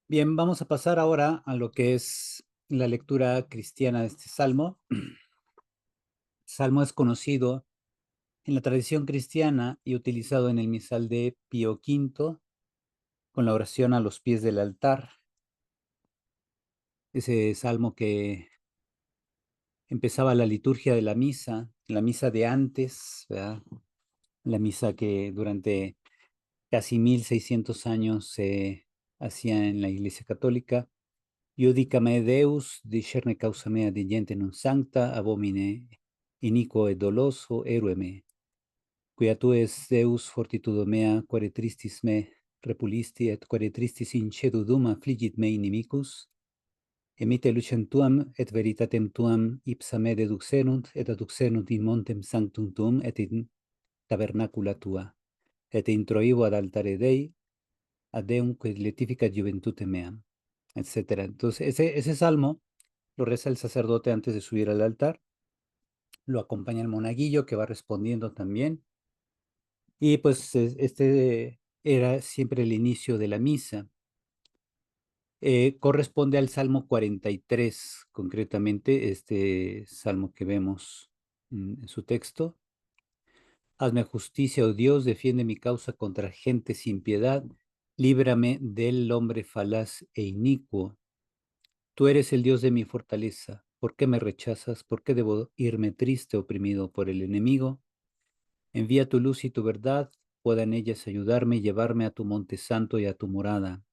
Bien, vamos a pasar ahora a lo que es la lectura cristiana de este salmo. Salmo es conocido en la tradición cristiana y utilizado en el misal de Pío V con la oración a los pies del altar. Ese salmo que empezaba la liturgia de la misa de antes, ¿verdad? La misa que durante casi 1600 años se hacía en la Iglesia Católica. Iudicame Deus, discerne causa mea diligente non sancta, abomine iniquo et doloso erueme. Quia tu es Deus fortitudo mea, quare tristis me repulisti, et quare tristis incedudum affligit me inimicus, emite lucem tuam et veritatem tuam ipsa me deduxerunt, et adduxerunt in montem sanctum tuum, et in tabernacula tua, et introivo ad altare Dei, ad Deum quid letificat juventute meam, etcétera. Entonces, ese salmo lo reza el sacerdote antes de subir al altar, lo acompaña el monaguillo que va respondiendo también, y pues este era siempre el inicio de la misa. Corresponde al Salmo 43, concretamente, este salmo que vemos en su texto. Hazme justicia, oh Dios, defiende mi causa contra gente sin piedad, líbrame del hombre falaz e inicuo. Tú eres el Dios de mi fortaleza. ¿Por qué me rechazas? ¿Por qué debo irme triste, oprimido por el enemigo? Envía tu luz y tu verdad, puedan ellas ayudarme y llevarme a tu monte santo y a tu morada.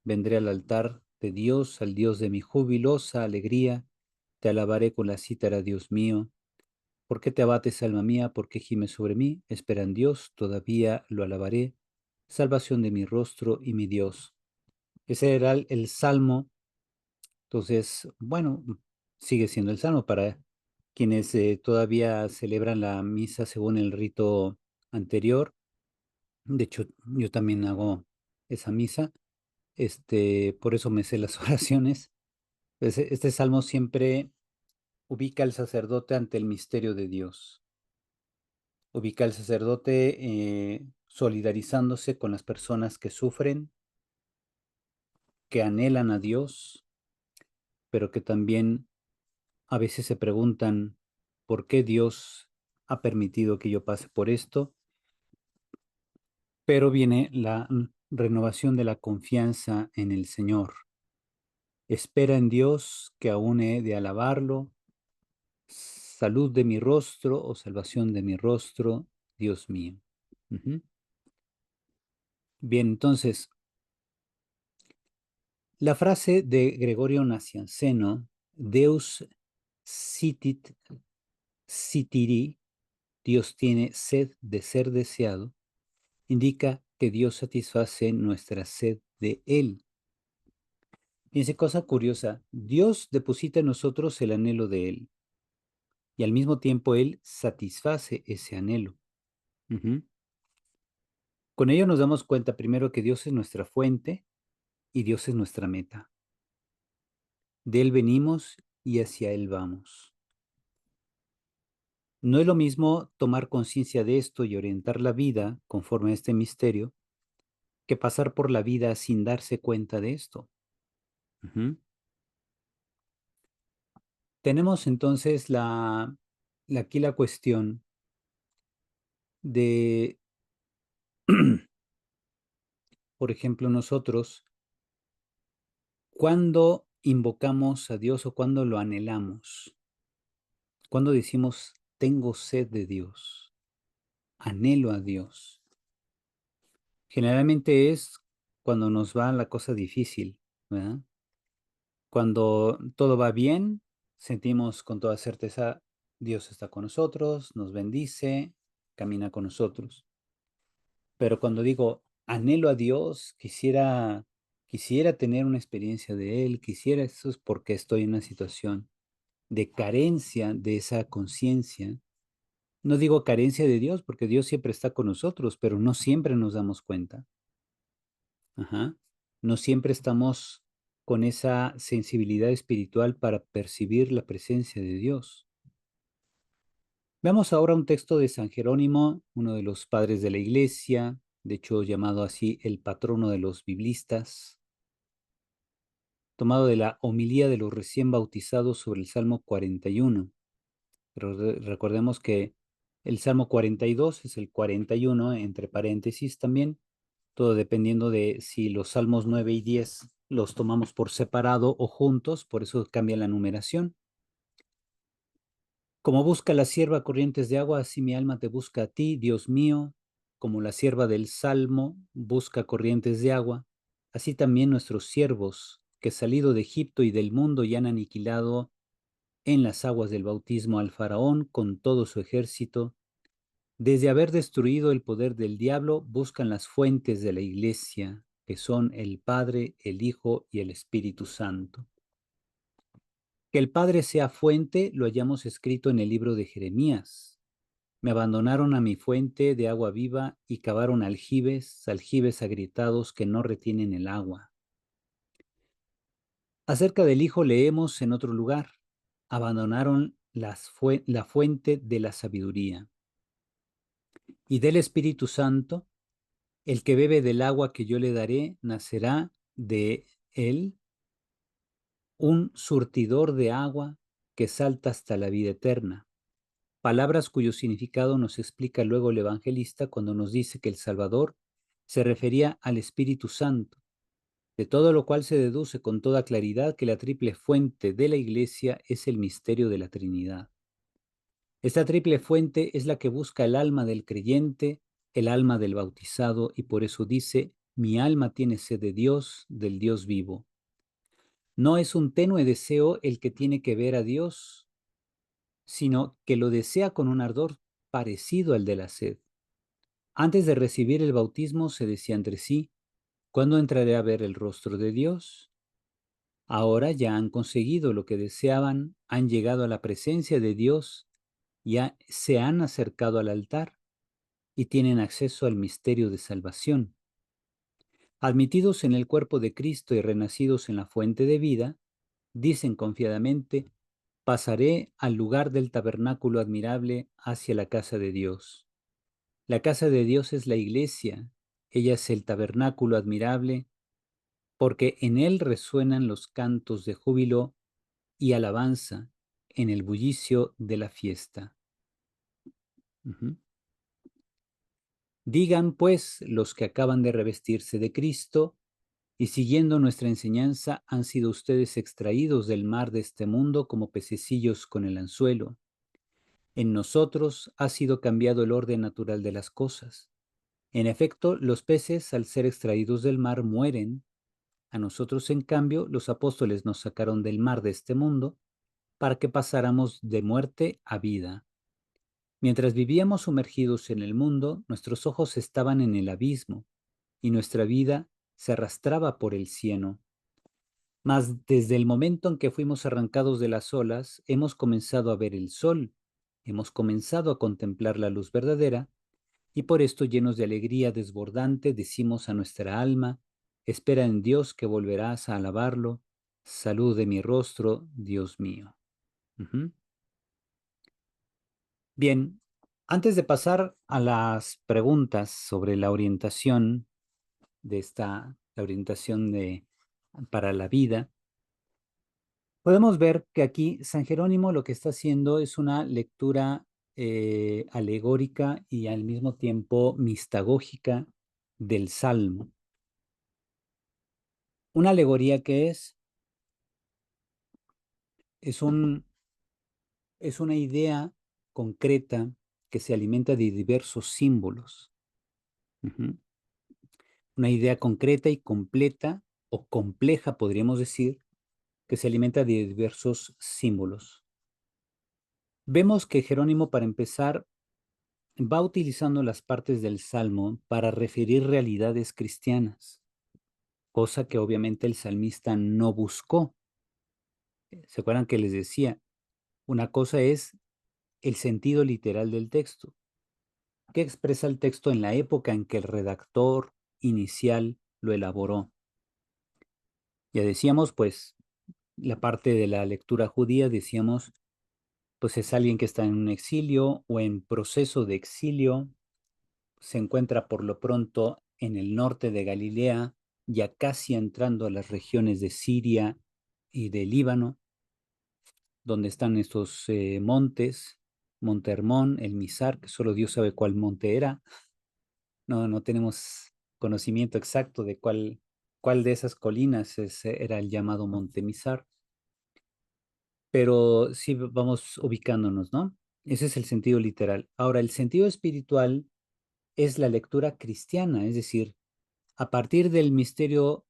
Vendré al altar de Dios, al Dios de mi jubilosa alegría. Te alabaré con la cítara, Dios mío. ¿Por qué te abates, alma mía? ¿Por qué gimes sobre mí? Espera en Dios, todavía lo alabaré. Salvación de mi rostro y mi Dios. Ese era el salmo. Entonces, bueno, sigue siendo el salmo para quienes todavía celebran la misa según el rito anterior. De hecho, yo también hago esa misa. Por eso me sé las oraciones. Este salmo siempre ubica al sacerdote ante el misterio de Dios. Ubica al sacerdote solidarizándose con las personas que sufren, que anhelan a Dios, pero que también a veces se preguntan por qué Dios ha permitido que yo pase por esto, pero viene la renovación de la confianza en el Señor. Espera en Dios que aún he de alabarlo. Salud de mi rostro o salvación de mi rostro, Dios mío. Ujú. Bien, entonces, la frase de Gregorio Nacianceno, Deus sitit sitiri, Dios tiene sed de ser deseado, indica que Dios satisface nuestra sed de Él. Fíjense, cosa curiosa, Dios deposita en nosotros el anhelo de Él y al mismo tiempo Él satisface ese anhelo. Ujú. Con ello nos damos cuenta primero que Dios es nuestra fuente y Dios es nuestra meta. De Él venimos y hacia Él vamos. No es lo mismo tomar conciencia de esto y orientar la vida conforme a este misterio que pasar por la vida sin darse cuenta de esto. Ujú. Tenemos entonces aquí la cuestión de, por ejemplo, nosotros, cuando invocamos a Dios o cuando lo anhelamos, cuando decimos, tengo sed de Dios, anhelo a Dios. Generalmente es cuando nos va la cosa difícil, ¿verdad? Cuando todo va bien, sentimos con toda certeza, Dios está con nosotros, nos bendice, camina con nosotros. Pero cuando digo, anhelo a Dios, quisiera tener una experiencia de Él, quisiera, eso es porque estoy en una situación de carencia de esa conciencia. No digo carencia de Dios, porque Dios siempre está con nosotros, pero no siempre nos damos cuenta. Ajá. No siempre estamos con esa sensibilidad espiritual para percibir la presencia de Dios. Veamos ahora un texto de San Jerónimo, uno de los padres de la Iglesia, de hecho llamado así el patrono de los biblistas. tomado de la homilía de los recién bautizados sobre el Salmo 41. Pero recordemos que el Salmo 42 es el 41, entre paréntesis también, todo dependiendo de si los Salmos 9 y 10 los tomamos por separado o juntos, por eso cambia la numeración. Como busca la sierva corrientes de agua, así mi alma te busca a ti, Dios mío. Como la sierva del Salmo busca corrientes de agua, así también nuestros siervos, que salido de Egipto y del mundo y han aniquilado en las aguas del bautismo al faraón con todo su ejército, desde haber destruido el poder del diablo, buscan las fuentes de la iglesia, que son el Padre, el Hijo y el Espíritu Santo. Que el Padre sea fuente lo hallamos escrito en el libro de Jeremías. Me abandonaron a mi fuente de agua viva y cavaron aljibes, aljibes agrietados que no retienen el agua. Acerca del Hijo leemos en otro lugar, abandonaron la fuente de la sabiduría. Y del Espíritu Santo, el que bebe del agua que yo le daré, nacerá de él un surtidor de agua que salta hasta la vida eterna. Palabras cuyo significado nos explica luego el evangelista cuando nos dice que el Salvador se refería al Espíritu Santo, de todo lo cual se deduce con toda claridad que la triple fuente de la Iglesia es el misterio de la Trinidad. Esta triple fuente es la que busca el alma del creyente, el alma del bautizado, y por eso dice, mi alma tiene sed de Dios, del Dios vivo. No es un tenue deseo el que tiene que ver a Dios, sino que lo desea con un ardor parecido al de la sed. Antes de recibir el bautismo se decía entre sí, ¿cuándo entraré a ver el rostro de Dios? Ahora ya han conseguido lo que deseaban, han llegado a la presencia de Dios, ya se han acercado al altar y tienen acceso al misterio de salvación. Admitidos en el cuerpo de Cristo y renacidos en la fuente de vida, dicen confiadamente, pasaré al lugar del tabernáculo admirable hacia la casa de Dios. La casa de Dios es la iglesia, ella es el tabernáculo admirable, porque en él resuenan los cantos de júbilo y alabanza en el bullicio de la fiesta. Digan, pues, los que acaban de revestirse de Cristo, y siguiendo nuestra enseñanza, han sido ustedes extraídos del mar de este mundo como pececillos con el anzuelo. En nosotros ha sido cambiado el orden natural de las cosas. En efecto, los peces, al ser extraídos del mar, mueren. A nosotros, en cambio, los apóstoles nos sacaron del mar de este mundo para que pasáramos de muerte a vida. Mientras vivíamos sumergidos en el mundo, nuestros ojos estaban en el abismo y nuestra vida se arrastraba por el cieno. Mas desde el momento en que fuimos arrancados de las olas, hemos comenzado a ver el sol, hemos comenzado a contemplar la luz verdadera, y por esto, llenos de alegría desbordante, decimos a nuestra alma, espera en Dios que volverás a alabarlo, salud de mi rostro, Dios mío. Bien, antes de pasar a las preguntas sobre la orientación la orientación para la vida, podemos ver que aquí San Jerónimo lo que está haciendo es una lectura alegórica y al mismo tiempo mistagógica del Salmo. Una alegoría que es una idea concreta que se alimenta de diversos símbolos. Una idea concreta y completa o compleja, podríamos decir, que se alimenta de diversos símbolos. Vemos que Jerónimo, para empezar, va utilizando las partes del Salmo para referir realidades cristianas, cosa que obviamente el salmista no buscó. ¿Se acuerdan que les decía? Una cosa es el sentido literal del texto. ¿Qué expresa el texto en la época en que el redactor inicial lo elaboró? Ya decíamos, pues, la parte de la lectura judía, decíamos, pues es alguien que está en un exilio o en proceso de exilio, se encuentra por lo pronto en el norte de Galilea, ya casi entrando a las regiones de Siria y de Líbano, donde están estos montes, Monte Hermón, el Mizar, que solo Dios sabe cuál monte era. No tenemos conocimiento exacto de cuál de esas colinas era el llamado Monte Mizar, pero sí vamos ubicándonos, ¿no? Ese es el sentido literal. Ahora, el sentido espiritual es la lectura cristiana, es decir, a partir del misterio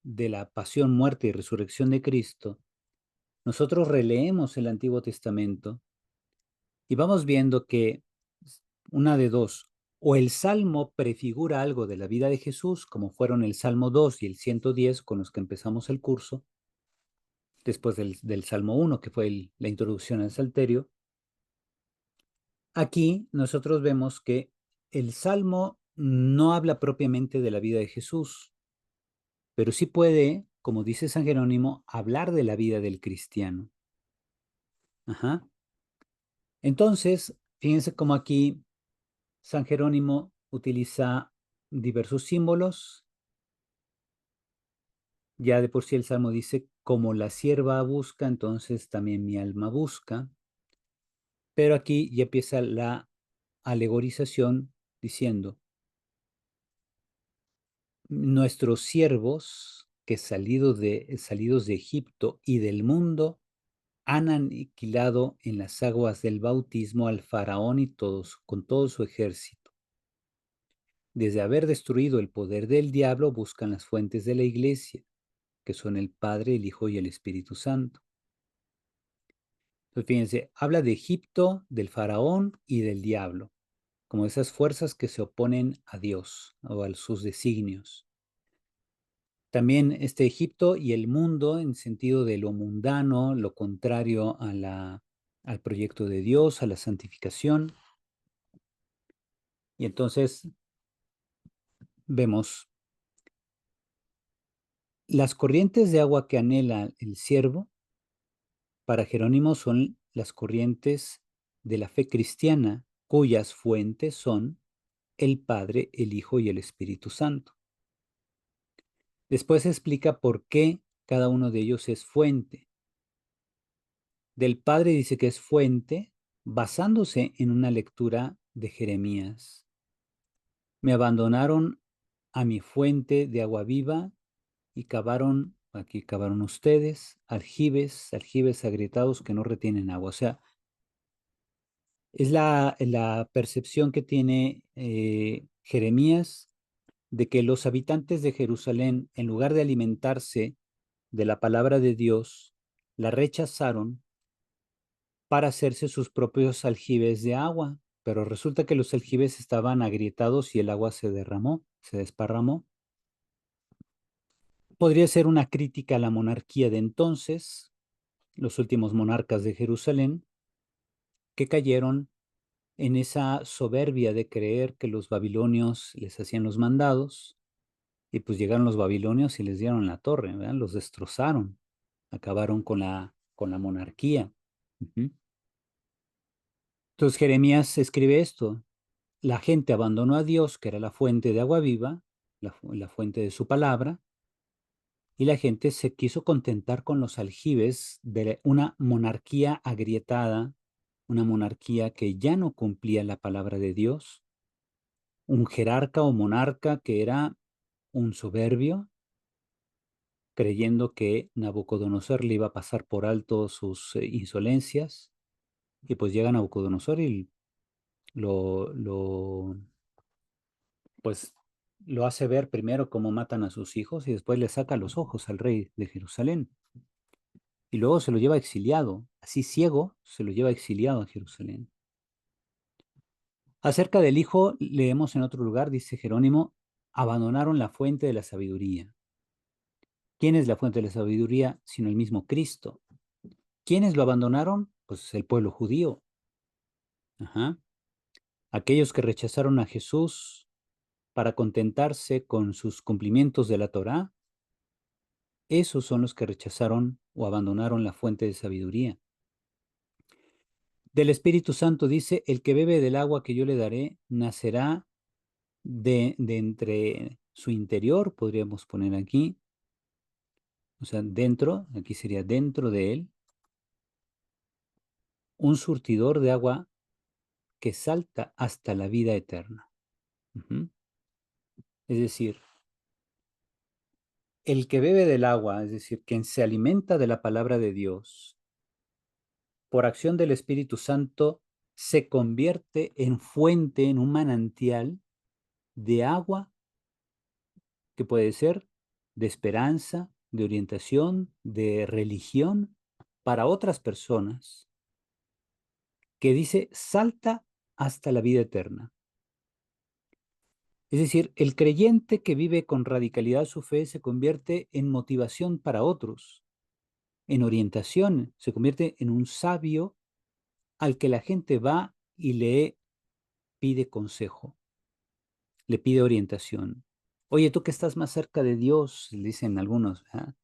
de la pasión, muerte y resurrección de Cristo, nosotros releemos el Antiguo Testamento y vamos viendo que una de dos, o el Salmo prefigura algo de la vida de Jesús, como fueron el Salmo 2 y el 110 con los que empezamos el curso, después del Salmo 1, que fue la introducción al Salterio. Aquí nosotros vemos que el Salmo no habla propiamente de la vida de Jesús, pero sí puede, como dice San Jerónimo, hablar de la vida del cristiano. Ajá. Entonces, fíjense cómo aquí San Jerónimo utiliza diversos símbolos. Ya de por sí el Salmo dice, como la sierva busca, entonces también mi alma busca. Pero aquí ya empieza la alegorización diciendo, nuestros siervos que salidos de Egipto y del mundo han aniquilado en las aguas del bautismo al faraón y todos, con todo su ejército. Desde haber destruido el poder del diablo, buscan las fuentes de la iglesia, que son el Padre, el Hijo y el Espíritu Santo. Entonces, fíjense, habla de Egipto, del faraón y del diablo, como esas fuerzas que se oponen a Dios o a sus designios. También este Egipto y el mundo en sentido de lo mundano, lo contrario al proyecto de Dios, a la santificación. Y entonces vemos las corrientes de agua que anhela el siervo, para Jerónimo son las corrientes de la fe cristiana, cuyas fuentes son el Padre, el Hijo y el Espíritu Santo. Después explica por qué cada uno de ellos es fuente. Del Padre dice que es fuente basándose en una lectura de Jeremías. Me abandonaron a mi fuente de agua viva y cavaron, aquí cavaron ustedes, aljibes agrietados que no retienen agua. O sea, es la percepción que tiene Jeremías de que los habitantes de Jerusalén, en lugar de alimentarse de la palabra de Dios, la rechazaron para hacerse sus propios aljibes de agua, pero resulta que los aljibes estaban agrietados y el agua se derramó, se desparramó. Podría ser una crítica a la monarquía de entonces, los últimos monarcas de Jerusalén, que cayeron en esa soberbia de creer que los babilonios les hacían los mandados, y pues llegaron los babilonios y les dieron la torre, ¿verdad? Los destrozaron, acabaron con la monarquía. Uh-huh. Entonces Jeremías escribe esto, la gente abandonó a Dios, que era la fuente de agua viva, la fuente de su palabra, y la gente se quiso contentar con los aljibes de una monarquía agrietada, una monarquía que ya no cumplía la palabra de Dios, un jerarca o monarca que era un soberbio, creyendo que Nabucodonosor le iba a pasar por alto sus insolencias, y pues llega Nabucodonosor y lo pues lo hace ver primero cómo matan a sus hijos y después le saca los ojos al rey de Jerusalén. Y luego se lo lleva exiliado, así ciego, se lo lleva exiliado a Jerusalén. Acerca del hijo, leemos en otro lugar, dice Jerónimo, abandonaron la fuente de la sabiduría. ¿Quién es la fuente de la sabiduría sino el mismo Cristo? ¿Quiénes lo abandonaron? Pues el pueblo judío. Ajá. Aquellos que rechazaron a Jesús para contentarse con sus cumplimientos de la Torá, esos son los que rechazaron o abandonaron la fuente de sabiduría. Del Espíritu Santo dice, el que bebe del agua que yo le daré, nacerá de entre su interior, podríamos poner aquí, o sea, dentro, aquí sería dentro de él, un surtidor de agua que salta hasta la vida eterna. Ujú. Es decir, el que bebe del agua, es decir, quien se alimenta de la palabra de Dios, por acción del Espíritu Santo, se convierte en fuente, en un manantial de agua que puede ser de esperanza, de orientación, de religión para otras personas, que dice, salta hasta la vida eterna. Es decir, el creyente que vive con radicalidad su fe se convierte en motivación para otros, en orientación, se convierte en un sabio al que la gente va y le pide consejo, le pide orientación. Oye, tú que estás más cerca de Dios, le dicen algunos, ¿verdad?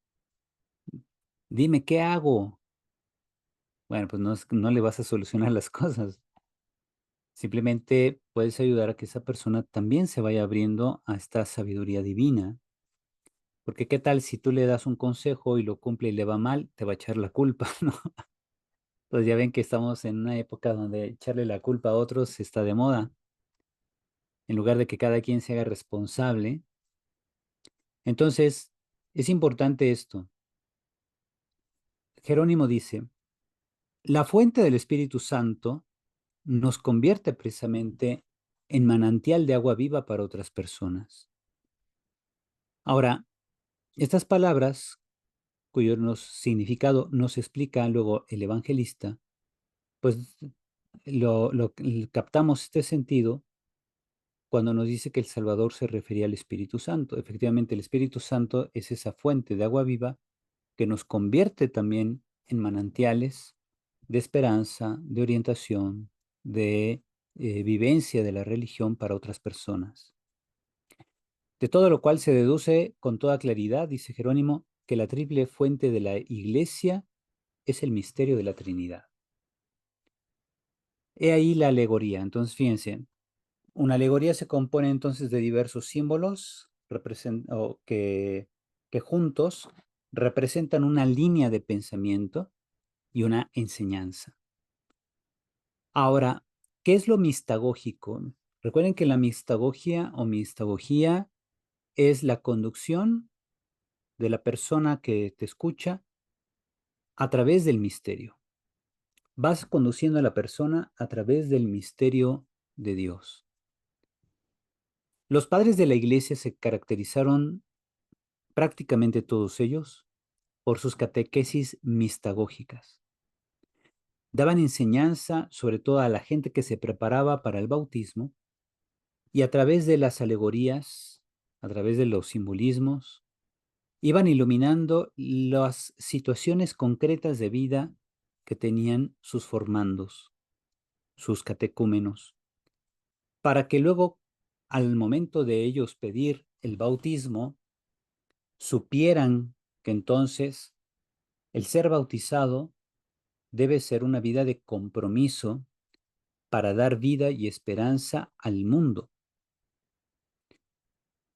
Dime, ¿qué hago? Bueno, pues no, no le vas a solucionar las cosas. Simplemente puedes ayudar a que esa persona también se vaya abriendo a esta sabiduría divina. Porque qué tal si tú le das un consejo y lo cumple y le va mal, te va a echar la culpa, ¿no? Pues ya ven que estamos en una época donde echarle la culpa a otros está de moda, en lugar de que cada quien se haga responsable. Entonces, es importante esto. Jerónimo dice, la fuente del Espíritu Santo nos convierte precisamente en manantial de agua viva para otras personas. Ahora, estas palabras, cuyo significado nos explica luego el evangelista, pues captamos este sentido cuando nos dice que el Salvador se refería al Espíritu Santo. Efectivamente, el Espíritu Santo es esa fuente de agua viva que nos convierte también en manantiales de esperanza, de orientación, de vivencia de la religión para otras personas. De todo lo cual se deduce con toda claridad, dice Jerónimo, que la triple fuente de la Iglesia es el misterio de la Trinidad. He ahí la alegoría. Entonces, fíjense, una alegoría se compone entonces de diversos símbolos que juntos representan una línea de pensamiento y una enseñanza. Ahora, ¿qué es lo mistagógico? Recuerden que la mistagogia o mistagogía es la conducción de la persona que te escucha a través del misterio. Vas conduciendo a la persona a través del misterio de Dios. Los padres de la iglesia se caracterizaron prácticamente todos ellos por sus catequesis mistagógicas. Daban enseñanza sobre todo a la gente que se preparaba para el bautismo y a través de las alegorías, a través de los simbolismos, iban iluminando las situaciones concretas de vida que tenían sus formandos, sus catecúmenos, para que luego, al momento de ellos pedir el bautismo, supieran que entonces el ser bautizado debe ser una vida de compromiso para dar vida y esperanza al mundo.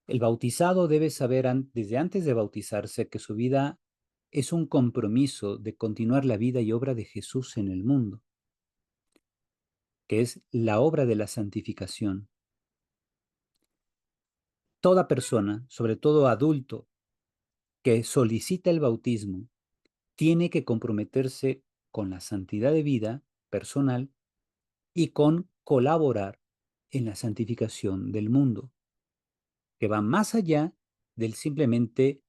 El bautizado debe saber desde antes de bautizarse que su vida es un compromiso de continuar la vida y obra de Jesús en el mundo, que es la obra de la santificación. Toda persona, sobre todo adulto, que solicita el bautismo, tiene que comprometerse con la santidad de vida personal y con colaborar en la santificación del mundo, que va más allá del simplemente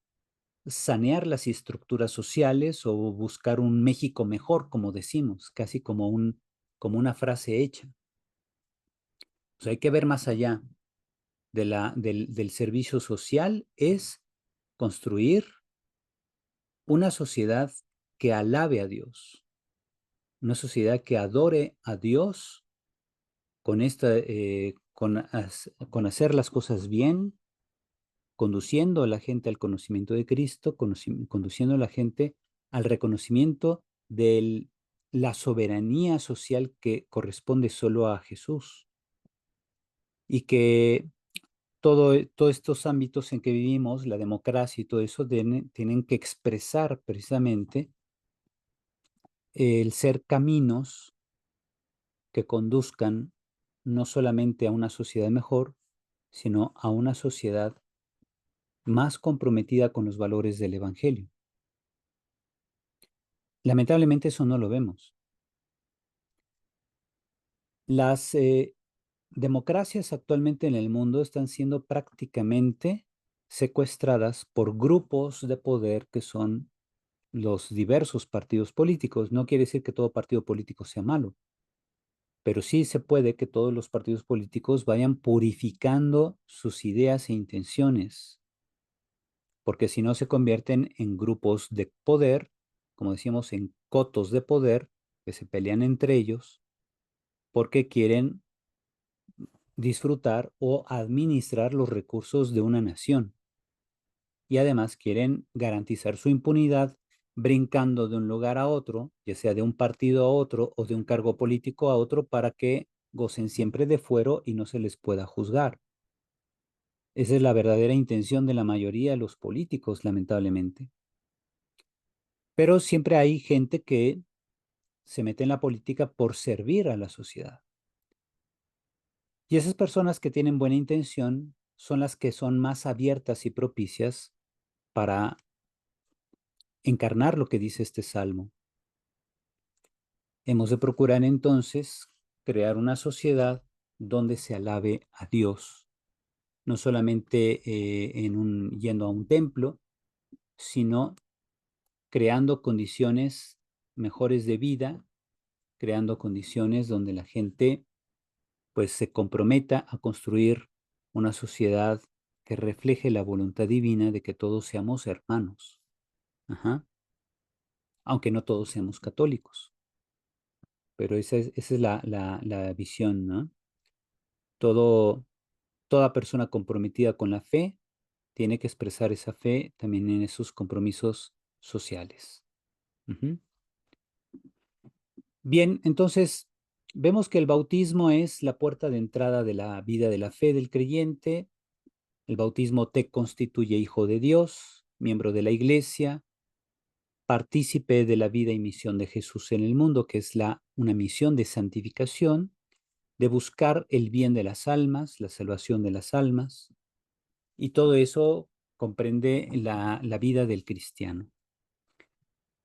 sanear las estructuras sociales o buscar un México mejor, como decimos, casi como una frase hecha. O sea, hay que ver más allá del servicio social, es construir una sociedad que alabe a Dios, una sociedad que adore a Dios con hacer las cosas bien, conduciendo a la gente al conocimiento de Cristo, conduciendo a la gente al reconocimiento de la soberanía social que corresponde solo a Jesús y que todos estos ámbitos en que vivimos, la democracia y todo eso, tienen que expresar precisamente el ser caminos que conduzcan no solamente a una sociedad mejor, sino a una sociedad más comprometida con los valores del Evangelio. Lamentablemente eso no lo vemos. Las democracias actualmente en el mundo están siendo prácticamente secuestradas por grupos de poder que son los diversos partidos políticos. No quiere decir que todo partido político sea malo, pero sí se puede que todos los partidos políticos vayan purificando sus ideas e intenciones, porque si no se convierten en grupos de poder, como decíamos, en cotos de poder que se pelean entre ellos porque quieren disfrutar o administrar los recursos de una nación. Y además quieren garantizar su impunidad brincando de un lugar a otro, ya sea de un partido a otro o de un cargo político a otro, para que gocen siempre de fuero y no se les pueda juzgar. Esa es la verdadera intención de la mayoría de los políticos, lamentablemente. Pero siempre hay gente que se mete en la política por servir a la sociedad. Y esas personas que tienen buena intención son las que son más abiertas y propicias para encarnar lo que dice este salmo. Hemos de procurar entonces crear una sociedad donde se alabe a Dios, no solamente yendo a un templo, sino creando condiciones mejores de vida, creando condiciones donde la gente pues se comprometa a construir una sociedad que refleje la voluntad divina de que todos seamos hermanos. Ajá. Aunque no todos seamos católicos, pero esa es la visión, ¿no? Todo, toda persona comprometida con la fe tiene que expresar esa fe también en esos compromisos sociales. Ujú. Bien, entonces vemos que el bautismo es la puerta de entrada de la vida de la fe del creyente. El bautismo te constituye hijo de Dios, miembro de la iglesia, partícipe de la vida y misión de Jesús en el mundo, que es una misión de santificación, de buscar el bien de las almas, la salvación de las almas, y todo eso comprende la vida del cristiano.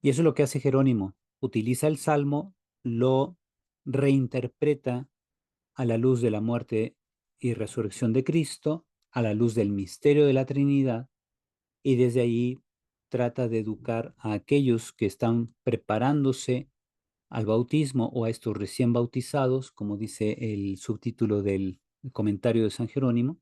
Y eso es lo que hace Jerónimo. Utiliza el Salmo, lo reinterpreta a la luz de la muerte y resurrección de Cristo, a la luz del misterio de la Trinidad, y desde ahí trata de educar a aquellos que están preparándose al bautismo o a estos recién bautizados, como dice el subtítulo del comentario de San Jerónimo,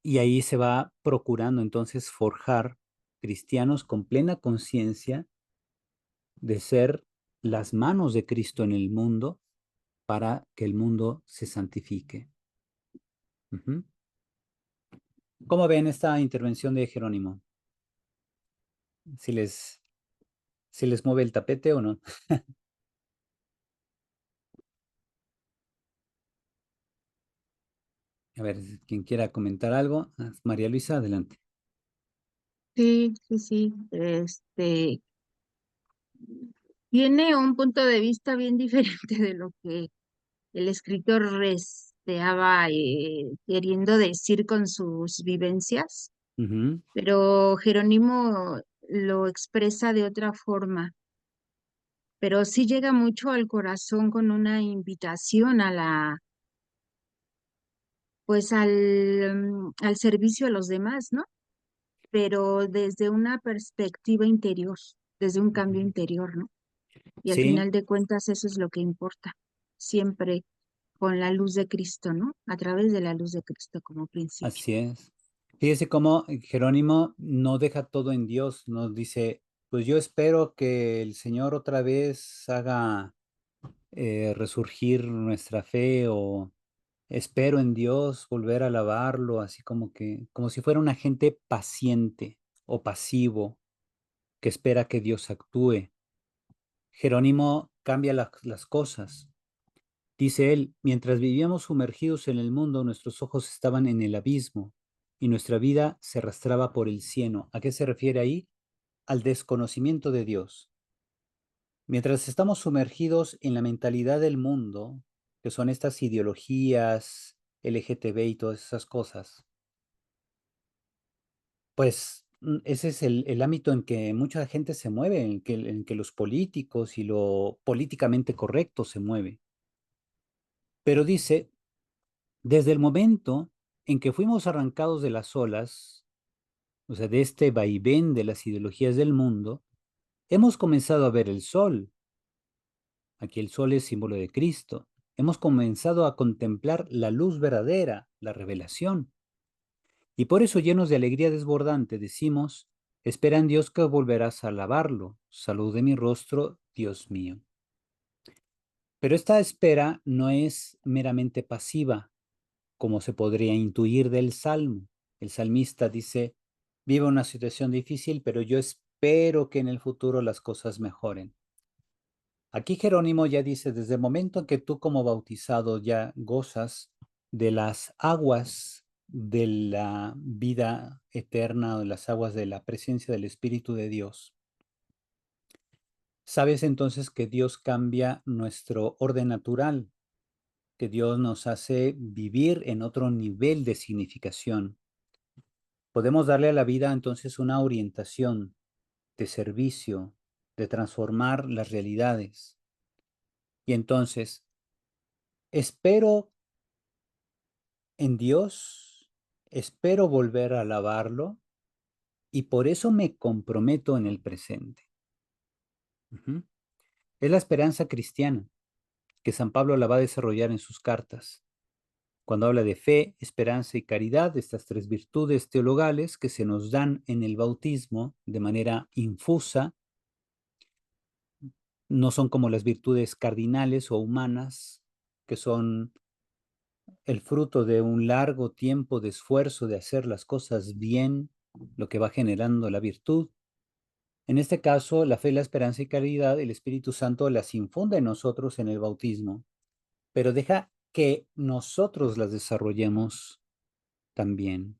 y ahí se va procurando entonces forjar cristianos con plena conciencia de ser las manos de Cristo en el mundo para que el mundo se santifique. Ujú. ¿Cómo ven esta intervención de Jerónimo? ¿Si les, si les mueve el tapete o no? A ver, quien quiera comentar algo. María Luisa, adelante. Sí, sí, sí. Tiene un punto de vista bien diferente de lo que el escritor estaba queriendo decir con sus vivencias, Ujú. pero Jerónimo lo expresa de otra forma, pero sí llega mucho al corazón con una invitación pues al servicio a los demás, ¿no? Pero desde una perspectiva interior, desde un cambio Ujú. interior, ¿no? Y al Sí, final de cuentas eso es lo que importa, siempre con la luz de Cristo, ¿no? A través de la luz de Cristo como principio. así es. Fíjese cómo Jerónimo no deja todo en Dios, nos dice, pues yo espero que el Señor otra vez haga resurgir nuestra fe, o espero en Dios volver a alabarlo, así como que, como si fuera un agente paciente o pasivo que espera que Dios actúe. Jerónimo cambia las cosas. Dice él, mientras vivíamos sumergidos en el mundo, nuestros ojos estaban en el abismo y nuestra vida se arrastraba por el cieno. ¿A qué se refiere ahí? Al desconocimiento de Dios. Mientras estamos sumergidos en la mentalidad del mundo, que son estas ideologías LGTB y todas esas cosas, pues ese es el ámbito en que mucha gente se mueve, en que los políticos y lo políticamente correcto se mueve. Pero dice, desde el momento en que fuimos arrancados de las olas, o sea, de este vaivén de las ideologías del mundo, hemos comenzado a ver el sol. Aquí el sol es símbolo de Cristo. Hemos comenzado a contemplar la luz verdadera, la revelación. Y por eso, llenos de alegría desbordante, decimos, espera en Dios que volverás a alabarlo. Salud de mi rostro, Dios mío. Pero esta espera no es meramente pasiva, como se podría intuir del Salmo. El salmista dice, vivo una situación difícil, pero yo espero que en el futuro las cosas mejoren. Aquí Jerónimo ya dice, desde el momento en que tú como bautizado ya gozas de las aguas de la vida eterna o de las aguas de la presencia del Espíritu de Dios, sabes entonces que Dios cambia nuestro orden natural, que Dios nos hace vivir en otro nivel de significación. Podemos darle a la vida entonces una orientación de servicio, de transformar las realidades. Y entonces, espero en Dios, espero volver a alabarlo y por eso me comprometo en el presente. Ujú. Es la esperanza cristiana que San Pablo la va a desarrollar en sus cartas, cuando habla de fe, esperanza y caridad, estas tres virtudes teologales que se nos dan en el bautismo de manera infusa, no son como las virtudes cardinales o humanas, que son el fruto de un largo tiempo de esfuerzo de hacer las cosas bien, lo que va generando la virtud. En este caso, la fe, la esperanza y caridad, el Espíritu Santo las infunde en nosotros en el bautismo, pero deja que nosotros las desarrollemos también,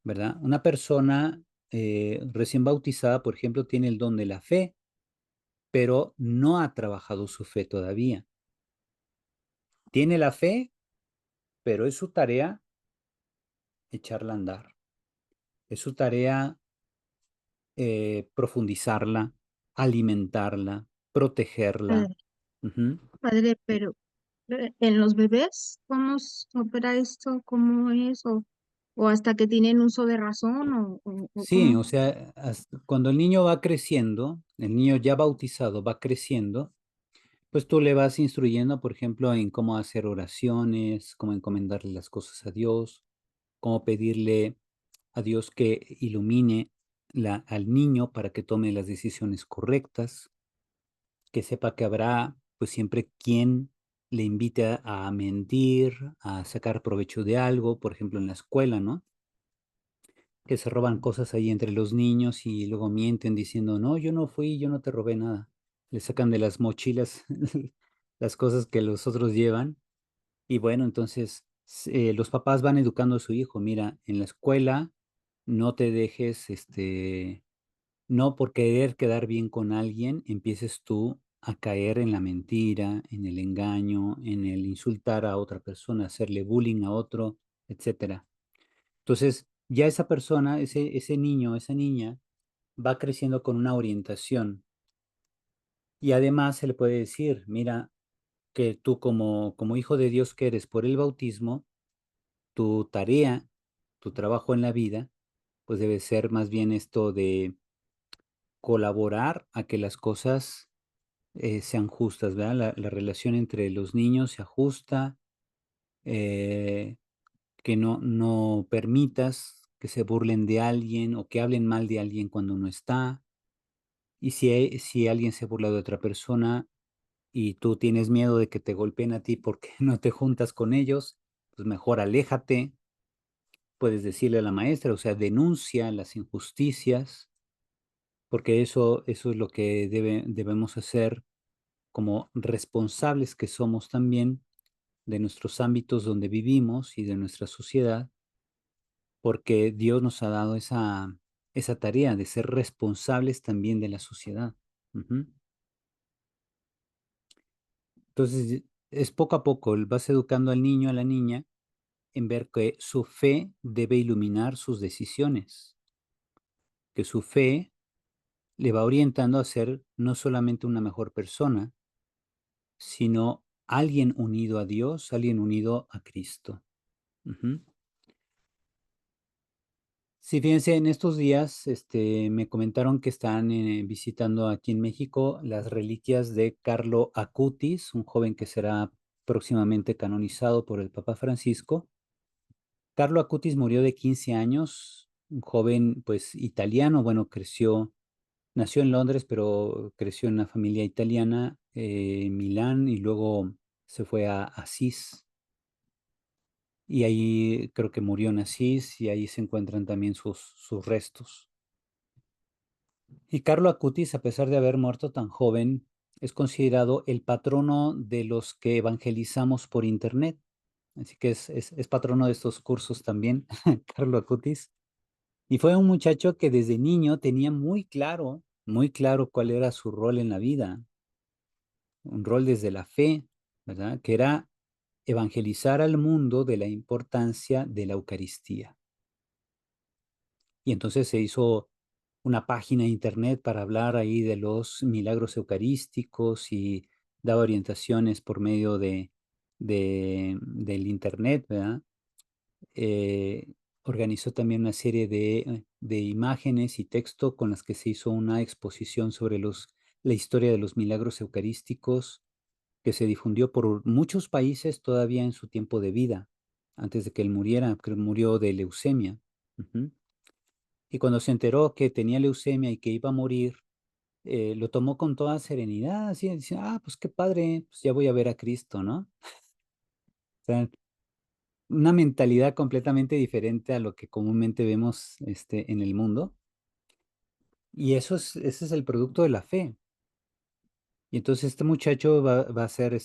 ¿verdad? Una persona recién bautizada, por ejemplo, tiene el don de la fe, pero no ha trabajado su fe todavía. Tiene la fe, pero es su tarea echarla a andar. Es su tarea profundizarla, alimentarla, protegerla. Padre, Ujú. padre, pero en los bebés, ¿cómo opera esto? ¿Cómo es? ¿O hasta que tienen uso de razón? ¿O Sí, o cómo? sea, cuando el niño va creciendo, el niño ya bautizado va creciendo, pues tú le vas instruyendo, por ejemplo, en cómo hacer oraciones, cómo encomendarle las cosas a Dios, cómo pedirle a Dios que ilumine al niño para que tome las decisiones correctas, que sepa que habrá pues siempre quien le invite a mentir, a sacar provecho de algo, por ejemplo, en la escuela, ¿no? Que se roban cosas ahí entre los niños y luego mienten diciendo, no, yo no fui, yo no te robé nada. Le sacan de las mochilas las cosas que los otros llevan. Y bueno, entonces los papás van educando a su hijo, mira, en la escuela no te dejes, no por querer quedar bien con alguien, empieces tú a caer en la mentira, en el engaño, en el insultar a otra persona, hacerle bullying a otro, etcétera. Entonces, ya esa persona, ese niño, esa niña, va creciendo con una orientación y además se le puede decir, mira, que tú como hijo de Dios que eres por el bautismo, tu tarea, tu trabajo en la vida, pues debe ser más bien esto de colaborar a que las cosas sean justas, ¿verdad? La relación entre los niños se ajusta, eh, que no permitas que se burlen de alguien o que hablen mal de alguien cuando no está. Y si alguien se burla de otra persona y tú tienes miedo de que te golpeen a ti porque no te juntas con ellos, pues mejor aléjate. Puedes decirle a la maestra, o sea, denuncia las injusticias, porque eso es lo que debemos hacer como responsables que somos también, de nuestros ámbitos donde vivimos y de nuestra sociedad, porque Dios nos ha dado esa tarea de ser responsables también de la sociedad. Ujú. Entonces, es poco a poco, vas educando al niño, a la niña, en ver que su fe debe iluminar sus decisiones, que su fe le va orientando a ser no solamente una mejor persona, sino alguien unido a Dios, alguien unido a Cristo. Ujú. Sí, fíjense, en estos días me comentaron que están visitando aquí en México las reliquias de Carlo Acutis, un joven que será próximamente canonizado por el Papa Francisco. Carlo Acutis murió de 15 años, un joven pues italiano, bueno, nació en Londres, pero creció en una familia italiana, en Milán, y luego se fue a Asís. Y ahí creo que murió en Asís y ahí se encuentran también sus restos. Y Carlo Acutis, a pesar de haber muerto tan joven, es considerado el patrono de los que evangelizamos por internet. Así que es patrono de estos cursos también, Carlo Acutis. Y fue un muchacho que desde niño tenía muy claro cuál era su rol en la vida, un rol desde la fe, ¿verdad? Que era evangelizar al mundo de la importancia de la Eucaristía. Y entonces se hizo una página de internet para hablar ahí de los milagros eucarísticos y daba orientaciones por medio del internet, ¿verdad? Organizó también una serie de imágenes y texto con las que se hizo una exposición sobre la historia de los milagros eucarísticos que se difundió por muchos países todavía en su tiempo de vida, antes de que él muriera, que murió de leucemia. Ujú. Y cuando se enteró que tenía leucemia y que iba a morir, lo tomó con toda serenidad, así, dice, pues qué padre, pues ya voy a ver a Cristo, ¿no? O sea, una mentalidad completamente diferente a lo que comúnmente vemos en el mundo. Y ese es el producto de la fe. Y entonces este muchacho va a ser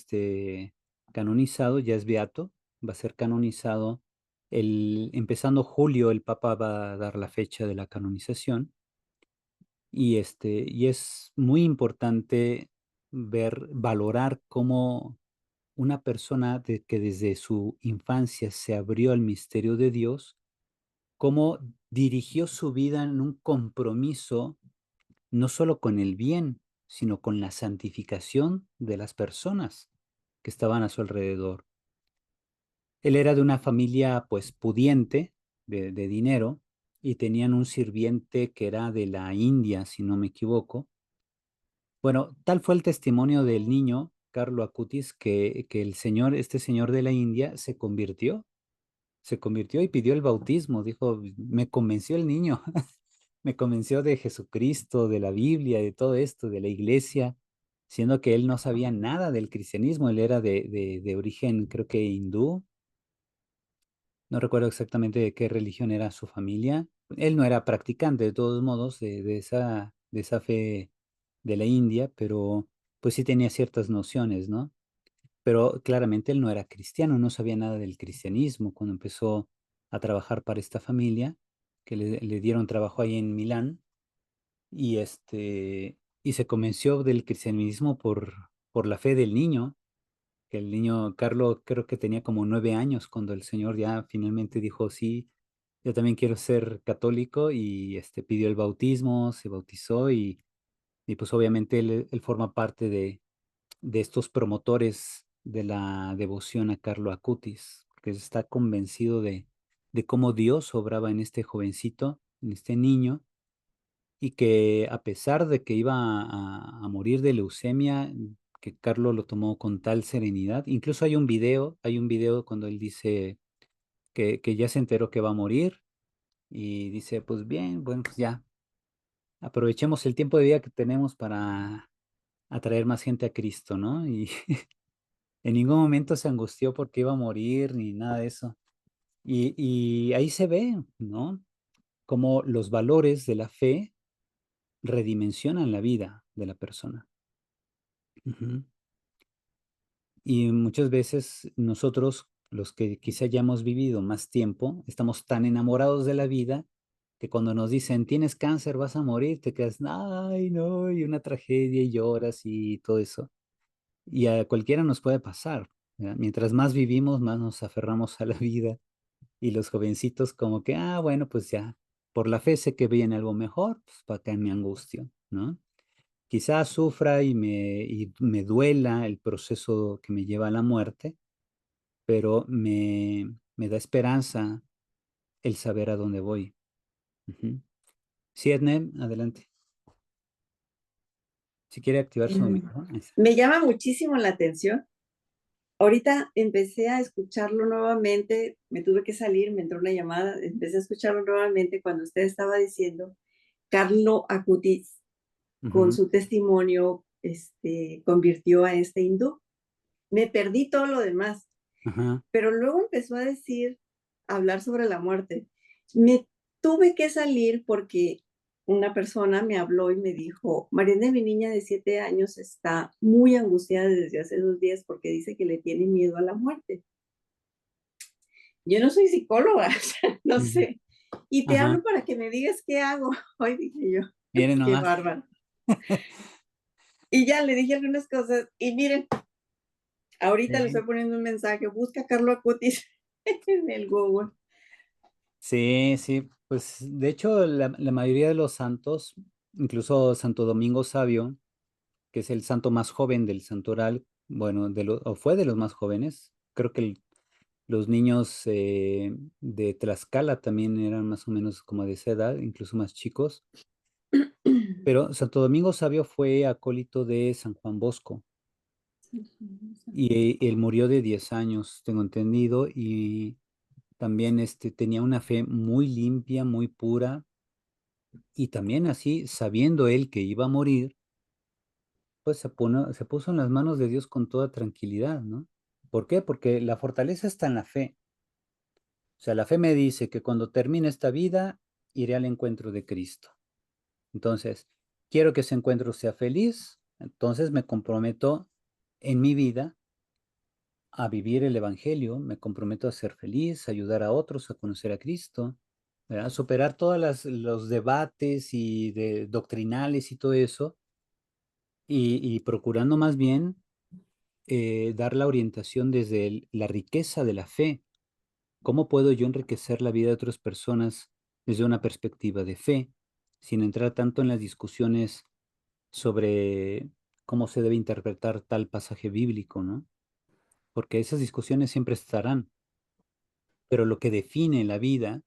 canonizado, ya es beato, va a ser canonizado empezando julio, el Papa va a dar la fecha de la canonización. Y es muy importante valorar cómo una persona que desde su infancia se abrió al misterio de Dios, cómo dirigió su vida en un compromiso no solo con el bien, sino con la santificación de las personas que estaban a su alrededor. Él era de una familia pues pudiente, de dinero, y tenían un sirviente que era de la India, si no me equivoco. Bueno, tal fue el testimonio del niño, Carlo Acutis, que este señor de la India, se convirtió y pidió el bautismo. Dijo, me convenció el niño, me convenció de Jesucristo, de la Biblia, de todo esto, de la iglesia, siendo que él no sabía nada del cristianismo. Él era de origen, creo que hindú. No recuerdo exactamente de qué religión era su familia. Él no era practicante, de todos modos, de esa fe de la India, pero pues sí tenía ciertas nociones, ¿no? Pero claramente él no era cristiano, no sabía nada del cristianismo cuando empezó a trabajar para esta familia, que le dieron trabajo ahí en Milán, y se convenció del cristianismo por la fe del niño, que el niño Carlo creo que tenía como 9 años cuando el Señor ya finalmente dijo, sí, yo también quiero ser católico, y pidió el bautismo, se bautizó, y pues obviamente él forma parte de estos promotores de la devoción a Carlo Acutis, que está convencido de cómo Dios obraba en este jovencito, en este niño, y que a pesar de que iba a morir de leucemia, que Carlo lo tomó con tal serenidad. Incluso hay un video cuando él dice que ya se enteró que va a morir, y dice, pues bien, bueno, pues ya, aprovechemos el tiempo de vida que tenemos para atraer más gente a Cristo, ¿no? Y en ningún momento se angustió porque iba a morir ni nada de eso. Y ahí se ve, ¿no? Cómo los valores de la fe redimensionan la vida de la persona. Ujú. Y muchas veces nosotros, los que quizá ya hemos vivido más tiempo, estamos tan enamorados de la vida que cuando nos dicen, tienes cáncer, vas a morir, te quedas, ay, no, y una tragedia y lloras y todo eso. Y a cualquiera nos puede pasar, ¿verdad? Mientras más vivimos, más nos aferramos a la vida. Y los jovencitos como que, bueno, pues ya, por la fe sé que viene algo mejor, pues para acá en mi angustia, ¿no? Quizás sufra y me duela el proceso que me lleva a la muerte, pero me da esperanza el saber a dónde voy. Ujú. Sí, Edne, adelante. Si quiere activar su Em, micrófono. Ahí está. Me llama muchísimo la atención. Ahorita empecé a escucharlo nuevamente, me tuve que salir, me entró una llamada, empecé a escucharlo nuevamente cuando usted estaba diciendo, Carlo Acutis, con Ujú. su testimonio, convirtió a este hindú. Me perdí todo lo demás, Ajá. pero luego empezó a decir, a hablar sobre la muerte. Me tuve que salir porque una persona me habló y me dijo, Mariana, mi niña de 7 años está muy angustiada desde hace 2 días porque dice que le tiene miedo a la muerte. Yo no soy psicóloga, o sea, no Ujú. sé. Y te Ajá. hablo para que me digas qué hago. Hoy dije yo, Miren qué nomás. bárbaro. Y ya le dije algunas cosas. Y miren, ahorita le Sí. estoy poniendo un mensaje. Busca a Carlos Acutis en el Google. Sí, sí, pues de hecho la mayoría de los santos, incluso Santo Domingo Sabio, que es el santo más joven del santoral, bueno, o fue de los más jóvenes, creo que los niños de Tlaxcala también eran más o menos como de esa edad, incluso más chicos, pero Santo Domingo Sabio fue acólito de San Juan Bosco y él murió de 10 años, tengo entendido, y también tenía una fe muy limpia, muy pura. Y también así, sabiendo él que iba a morir, pues se puso en las manos de Dios con toda tranquilidad, ¿no? ¿Por qué? Porque la fortaleza está en la fe. O sea, la fe me dice que cuando termine esta vida, iré al encuentro de Cristo. Entonces, quiero que ese encuentro sea feliz, entonces me comprometo en mi vida a vivir el Evangelio, me comprometo a ser feliz, a ayudar a otros a conocer a Cristo, ¿verdad? Superar todos los debates doctrinales y todo eso y procurando más bien dar la orientación desde la riqueza de la fe. ¿Cómo puedo yo enriquecer la vida de otras personas desde una perspectiva de fe, sin entrar tanto en las discusiones sobre cómo se debe interpretar tal pasaje bíblico, ¿no? Porque esas discusiones siempre estarán, pero lo que define la vida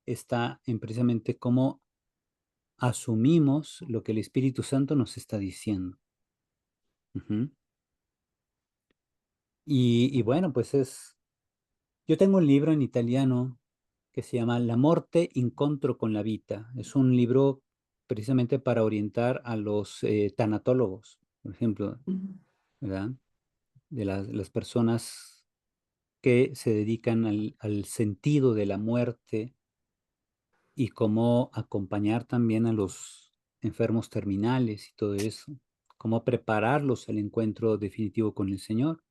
está en precisamente cómo asumimos lo que el Espíritu Santo nos está diciendo. Ujú. Y bueno, pues yo tengo un libro en italiano que se llama La morte incontro con la vita. Es un libro precisamente para orientar a los tanatólogos, por ejemplo, ¿verdad? De las personas que se dedican al sentido de la muerte y cómo acompañar también a los enfermos terminales y todo eso, cómo prepararlos al encuentro definitivo con el Señor.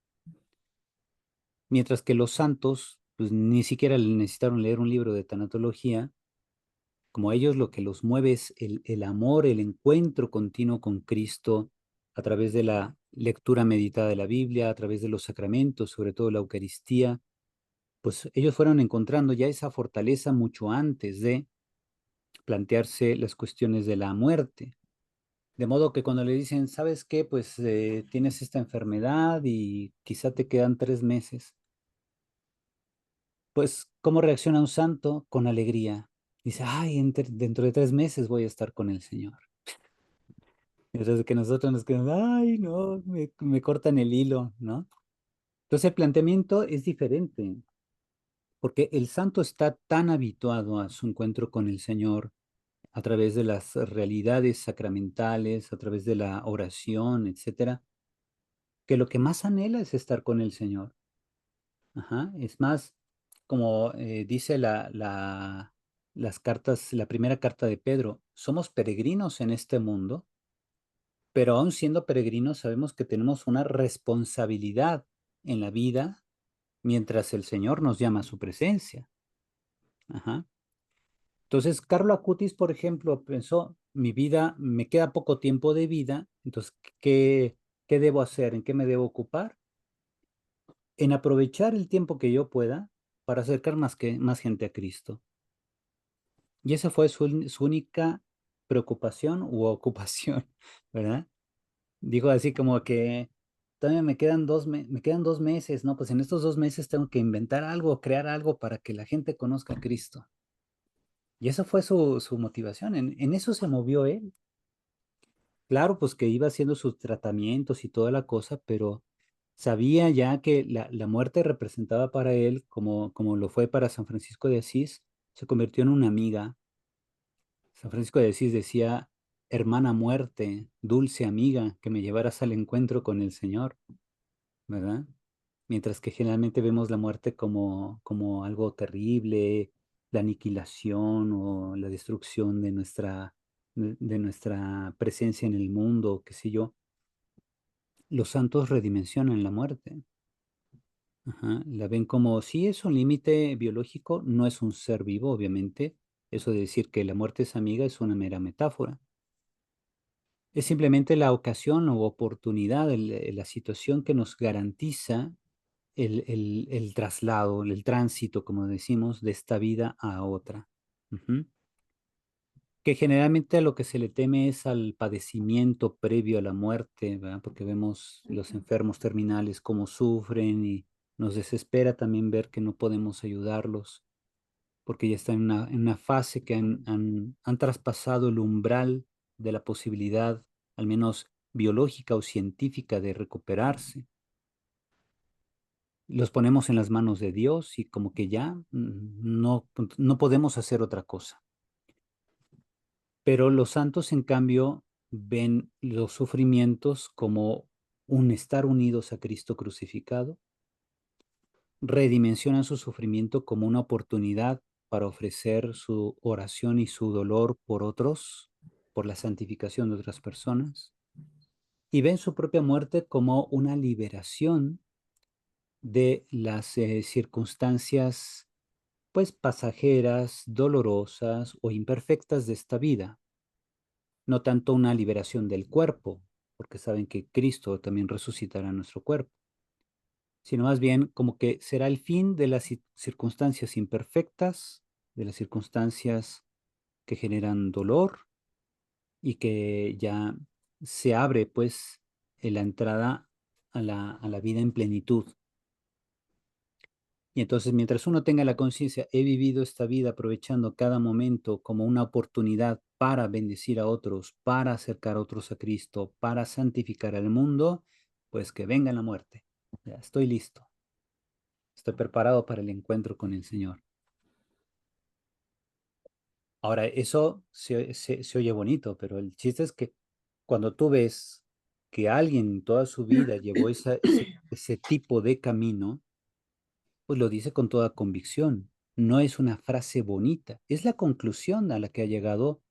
Mientras que los santos, pues ni siquiera necesitaron leer un libro de tanatología, como a ellos lo que los mueve es el amor, el encuentro continuo con Cristo a través de la lectura meditada de la Biblia, a través de los sacramentos, sobre todo la Eucaristía, pues ellos fueron encontrando ya esa fortaleza mucho antes de plantearse las cuestiones de la muerte. De modo que cuando le dicen, ¿sabes qué? Pues tienes esta enfermedad y quizá te quedan 3 meses. Pues, ¿cómo reacciona un santo? Con alegría. Dice, ay, dentro de 3 meses voy a estar con el Señor. Mientras que nosotros nos quedamos, ay, no, me cortan el hilo, ¿no? Entonces el planteamiento es diferente, porque el santo está tan habituado a su encuentro con el Señor a través de las realidades sacramentales, a través de la oración, etcétera, que lo que más anhela es estar con el Señor. Ajá. Es más, como dice las cartas, la primera carta de Pedro, somos peregrinos en este mundo, pero aún siendo peregrinos sabemos que tenemos una responsabilidad en la vida mientras el Señor nos llama a su presencia. Ajá. Entonces, Carlo Acutis, por ejemplo, pensó, mi vida, me queda poco tiempo de vida, entonces, ¿qué debo hacer? ¿En qué me debo ocupar? En aprovechar el tiempo que yo pueda para acercar más gente a Cristo. Y esa fue su única preocupación u ocupación, ¿verdad? Dijo así como que todavía me quedan 2 meses, ¿no? Pues en estos 2 meses tengo que inventar algo, crear algo para que la gente conozca a Cristo. Y esa fue su motivación, en eso se movió él. Claro, pues que iba haciendo sus tratamientos y toda la cosa, pero sabía ya que la muerte representaba para él, como lo fue para San Francisco de Asís, se convirtió en una amiga. San Francisco de Asís decía, hermana muerte, dulce amiga, que me llevaras al encuentro con el Señor, ¿verdad? Mientras que generalmente vemos la muerte como algo terrible, la aniquilación o la destrucción de nuestra presencia en el mundo, qué sé yo. Los santos redimensionan la muerte. Ajá, la ven como, sí es un límite biológico, no es un ser vivo, obviamente. Eso de decir que la muerte es amiga es una mera metáfora. Es simplemente la ocasión o oportunidad, la situación que nos garantiza el traslado, el tránsito, como decimos, de esta vida a otra. Ujú. Que generalmente a lo que se le teme es al padecimiento previo a la muerte, ¿verdad? Porque vemos los enfermos terminales cómo sufren y nos desespera también ver que no podemos ayudarlos, porque ya están en una fase que han traspasado el umbral de la posibilidad, al menos biológica o científica, de recuperarse. Los ponemos en las manos de Dios y como que ya no podemos hacer otra cosa. Pero los santos, en cambio, ven los sufrimientos como un estar unidos a Cristo crucificado, redimensionan su sufrimiento como una oportunidad para ofrecer su oración y su dolor por otros, por la santificación de otras personas, y ven su propia muerte como una liberación de las circunstancias, pues pasajeras, dolorosas o imperfectas de esta vida, no tanto una liberación del cuerpo, porque saben que Cristo también resucitará nuestro cuerpo, sino más bien como que será el fin de las circunstancias imperfectas, de las circunstancias que generan dolor y que ya se abre pues la entrada a la vida en plenitud. Y entonces, mientras uno tenga la conciencia, he vivido esta vida aprovechando cada momento como una oportunidad para bendecir a otros, para acercar a otros a Cristo, para santificar al mundo, pues que venga la muerte. Ya estoy listo. Estoy preparado para el encuentro con el Señor. Ahora, eso se oye bonito, pero el chiste es que cuando tú ves que alguien toda su vida llevó ese tipo de camino, pues lo dice con toda convicción. No es una frase bonita, es la conclusión a la que ha llegado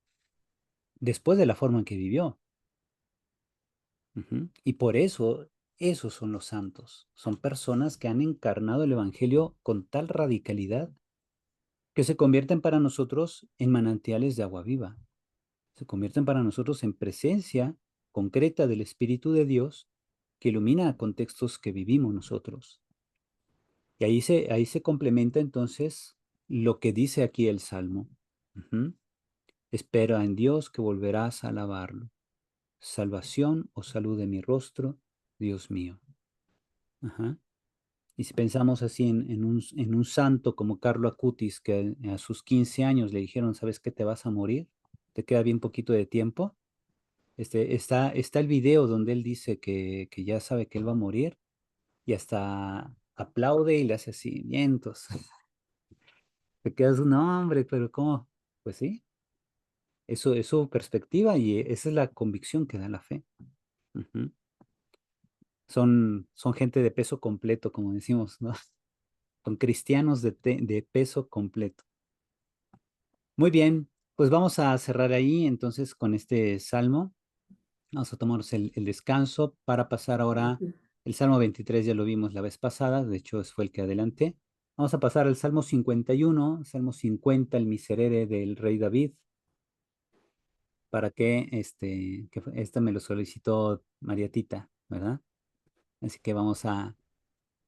después de la forma en que vivió. Ujú. Y por eso, esos son los santos. Son personas que han encarnado el Evangelio con tal radicalidad que se convierten para nosotros en manantiales de agua viva. Se convierten para nosotros en presencia concreta del Espíritu de Dios que ilumina contextos que vivimos nosotros. Y ahí se complementa entonces lo que dice aquí el Salmo. Ujú. Espera en Dios que volverás a alabarlo. Salvación o salud de mi rostro, Dios mío. Ajá. Y si pensamos así en un santo como Carlo Acutis, que a sus 15 años le dijeron, ¿sabes qué? Te vas a morir, te queda bien poquito de tiempo. Está el video donde él dice que ya sabe que él va a morir y hasta aplaude y le hace así, vientos. Te quedas, no, hombre, pero ¿cómo? Pues sí, eso es su perspectiva y esa es la convicción que da la fe. Ujú. Son gente de peso completo, como decimos, ¿no? Son cristianos de peso completo. Muy bien, pues vamos a cerrar ahí entonces con este salmo. Vamos a tomarnos el descanso para pasar ahora El Salmo 23 ya lo vimos la vez pasada, de hecho, fue el que adelanté. Vamos a pasar al Salmo 51, Salmo 50, el miserere del rey David, para que esta me lo solicitó Mariatita, ¿verdad? Así que vamos a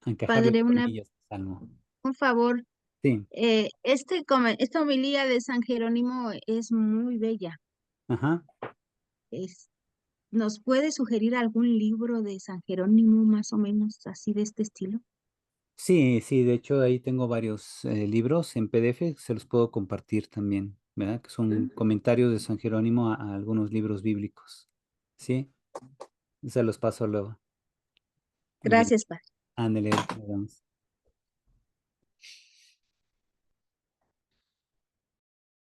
encajarle Padre, colmillos al Salmo. un favor. Sí, Esta homilía de San Jerónimo es muy bella. ajá. Es, ¿Nos puede sugerir algún libro de San Jerónimo más o menos así de este estilo? Sí, sí, de hecho ahí tengo varios libros en PDF, se los puedo compartir también, ¿verdad? Que son comentarios de San Jerónimo a algunos libros bíblicos. Sí, se los paso luego. Muy bien. Gracias, Padre. Ándale, nos vemos.